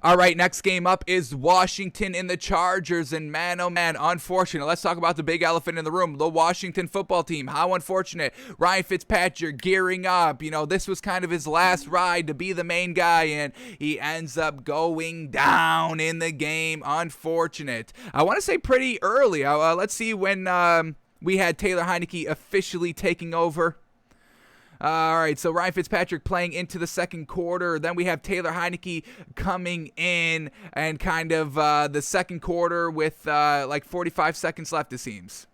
All right, next game up is Washington and the Chargers, and man, oh man, unfortunate. Let's talk about the big elephant in the room, the Washington football team. How unfortunate. Ryan Fitzpatrick gearing up. This was kind of his last ride to be the main guy, and he ends up going down in the game. Unfortunate. I want to say pretty early. Let's see when we had Taylor Heinicke officially taking over. All right, so Ryan Fitzpatrick playing into the second quarter. Then we have Taylor Heinicke coming in and kind of the second quarter with like 45 seconds left, it seems.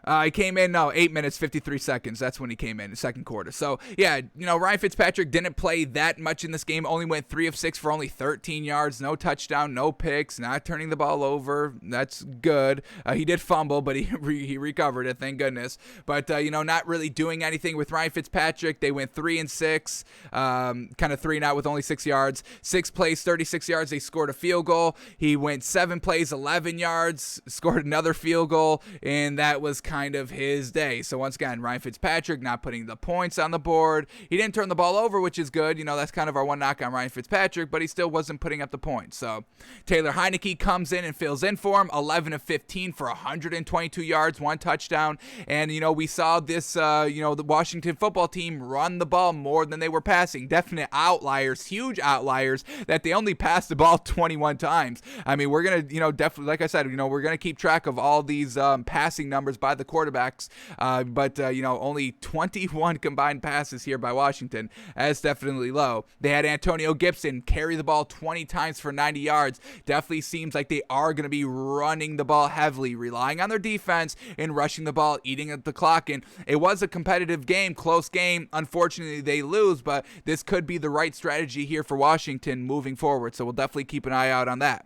He came in, 8 minutes, 53 seconds. That's when he came in the second quarter. So, yeah, Ryan Fitzpatrick didn't play that much in this game. Only went 3 of 6 for only 13 yards. No touchdown, no picks, not turning the ball over. That's good. He did fumble, but he recovered it, thank goodness. But, not really doing anything with Ryan Fitzpatrick. They went 3 and 6, kind of 3 and out with only 6 yards. 6 plays, 36 yards. They scored a field goal. He went 7 plays, 11 yards, scored another field goal, and that was kind of his day. So once again, Ryan Fitzpatrick not putting the points on the board. He didn't turn the ball over, which is good. That's kind of our one knock on Ryan Fitzpatrick, but he still wasn't putting up the points. So Taylor Heinicke comes in and fills in for him, 11 of 15 for 122 yards, 1 touchdown. And, we saw this, the Washington football team run the ball more than they were passing. Definite outliers, huge outliers, that they only passed the ball 21 times. I mean, we're going to, definitely, like I said, we're going to keep track of all these passing numbers by the quarterbacks, but only 21 combined passes here by Washington. That's definitely low. They had Antonio Gibson carry the ball 20 times for 90 yards. Definitely seems like they are going to be running the ball heavily, relying on their defense and rushing the ball, eating at the clock. And it was a competitive game, close game. Unfortunately, they lose, but this could be the right strategy here for Washington moving forward. So we'll definitely keep an eye out on that.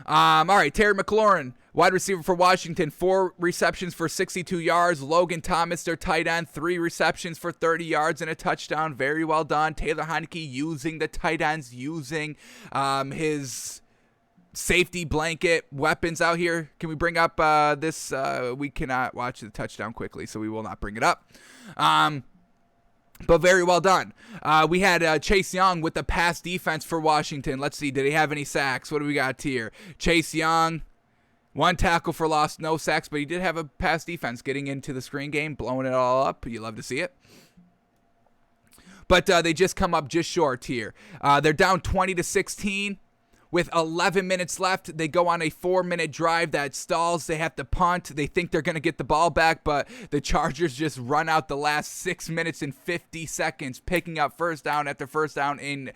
All right, Terry McLaurin, wide receiver for Washington, 4 receptions for 62 yards. Logan Thomas, their tight end, 3 receptions for 30 yards and a touchdown. Very well done. Taylor Heinicke using the tight ends, using his safety blanket weapons out here. Can we bring up this? We cannot watch the touchdown quickly, so we will not bring it up. But very well done. We had Chase Young with the pass defense for Washington. Let's see, did he have any sacks? What do we got here? Chase Young, 1 tackle for loss, no sacks, but he did have a pass defense getting into the screen game, blowing it all up. You love to see it. But they just come up just short here. They're down 20-16. With 11 minutes left, they go on a 4-minute drive that stalls. They have to punt. They think they're going to get the ball back, but the Chargers just run out the last 6 minutes and 50 seconds, picking up first down after first down and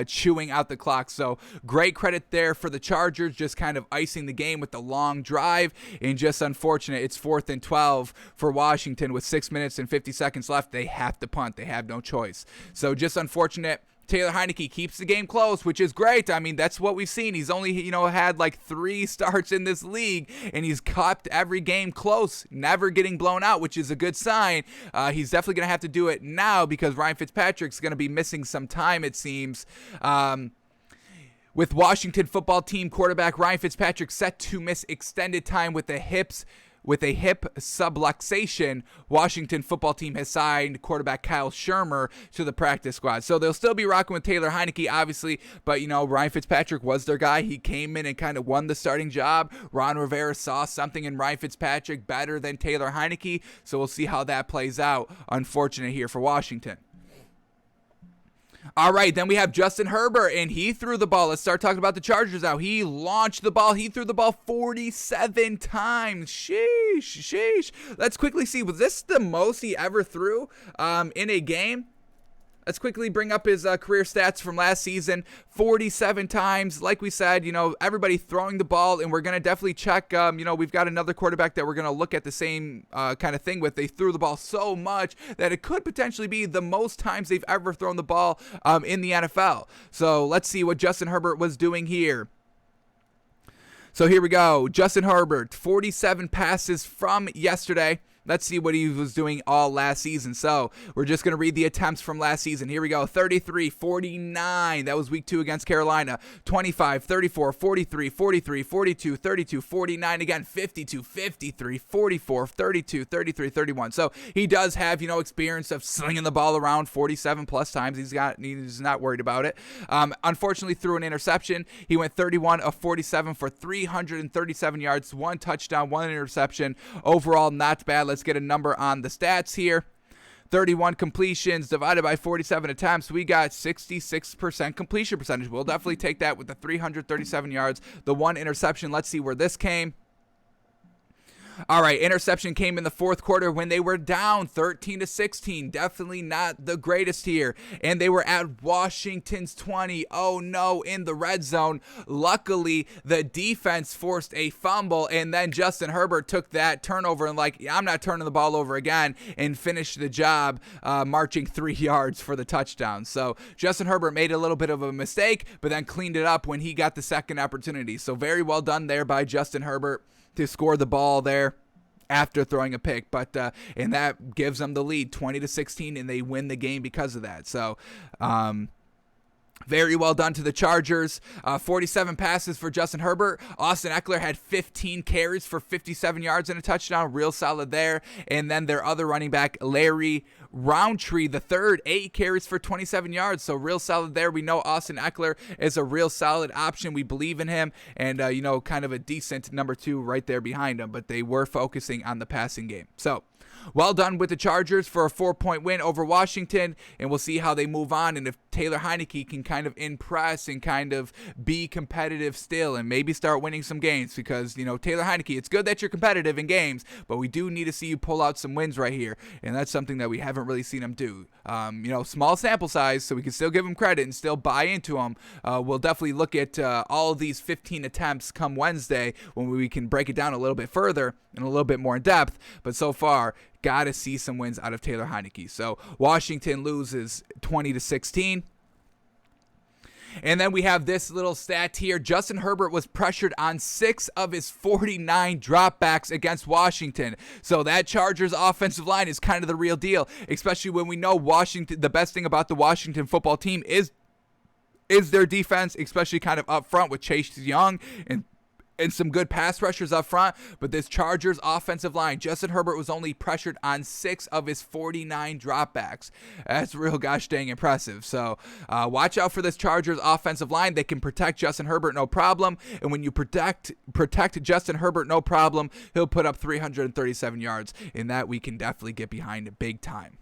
chewing out the clock. So great credit there for the Chargers, just kind of icing the game with the long drive. And just unfortunate, it's 4th and 12 for Washington with 6 minutes and 50 seconds left. They have to punt. They have no choice. So just unfortunate. Taylor Heinicke keeps the game close, which is great. I mean, that's what we've seen. He's only, had like 3 starts in this league, and he's kept every game close, never getting blown out, which is a good sign. He's definitely going to have to do it now because Ryan Fitzpatrick's going to be missing some time, it seems. With Washington football team quarterback Ryan Fitzpatrick set to miss extended time with the hips. With a hip subluxation, Washington football team has signed quarterback Kyle Shermer to the practice squad. So they'll still be rocking with Taylor Heinicke, obviously, but, Ryan Fitzpatrick was their guy. He came in and kind of won the starting job. Ron Rivera saw something in Ryan Fitzpatrick better than Taylor Heinicke, so we'll see how that plays out. Unfortunate here for Washington. All right, then we have Justin Herbert, and he threw the ball. Let's start talking about the Chargers now. He launched the ball. He threw the ball 47 times. Sheesh. Let's quickly see. Was this the most he ever threw in a game? Let's quickly bring up his career stats from last season. 47 times. Like we said, everybody throwing the ball, and we're going to definitely check. We've got another quarterback that we're going to look at the same kind of thing with. They threw the ball so much that it could potentially be the most times they've ever thrown the ball in the NFL. So let's see what Justin Herbert was doing here. So here we go. Justin Herbert, 47 passes from yesterday. let's see what he was doing all last season. So we're just going to read the attempts from last season. Here we go. 33, 49. That was week 2 against Carolina. 25, 34, 43, 43, 42, 32, 49. Again, 52, 53, 44, 32, 33, 31. So he does have, experience of slinging the ball around 47 plus times. He's not worried about it. Unfortunately, threw an interception. He went 31 of 47 for 337 yards, 1 touchdown, 1 interception. Overall, not bad. Let's get a number on the stats here. 31 completions divided by 47 attempts. We got 66% completion percentage. We'll definitely take that with the 337 yards, the 1 interception. Let's see where this came. All right, interception came in the fourth quarter when they were down 13-16. Definitely not the greatest here. And they were at Washington's 20. Oh no, in the red zone. Luckily, the defense forced a fumble, and then Justin Herbert took that turnover and I'm not turning the ball over again, and finished the job marching 3 yards for the touchdown. So Justin Herbert made a little bit of a mistake, but then cleaned it up when he got the second opportunity. So very well done there by Justin Herbert to score the ball there after throwing a pick, and that gives them the lead 20-16, and they win the game because of that. So very well done to the Chargers. 47 passes for Justin Herbert. Austin Eckler had 15 carries for 57 yards and a touchdown. Real solid there. And then their other running back, Larry Roundtree, the third, 8 carries for 27 yards. So real solid there. We know Austin Eckler is a real solid option. We believe in him. And, kind of a decent number 2 right there behind him. But they were focusing on the passing game. So well done with the Chargers for a 4-point win over Washington, and we'll see how they move on and if Taylor Heinicke can kind of impress and kind of be competitive still and maybe start winning some games because, Taylor Heinicke, it's good that you're competitive in games, but we do need to see you pull out some wins right here, and that's something that we haven't really seen him do. Small sample size, so we can still give him credit and still buy into him. We'll definitely look at all of these 15 attempts come Wednesday when we can break it down a little bit further and a little bit more in depth, but so far, got to see some wins out of Taylor Heinicke. So Washington loses 20-16. And then we have this little stat here. Justin Herbert was pressured on 6 of his 49 dropbacks against Washington. So that Chargers offensive line is kind of the real deal, especially when we know Washington. The best thing about the Washington football team is their defense, especially kind of up front with Chase Young and some good pass rushers up front, but this Chargers offensive line, Justin Herbert was only pressured on 6 of his 49 dropbacks. That's real gosh dang impressive. So watch out for this Chargers offensive line. They can protect Justin Herbert no problem, and when you protect Justin Herbert no problem, he'll put up 337 yards, and that we can definitely get behind big time.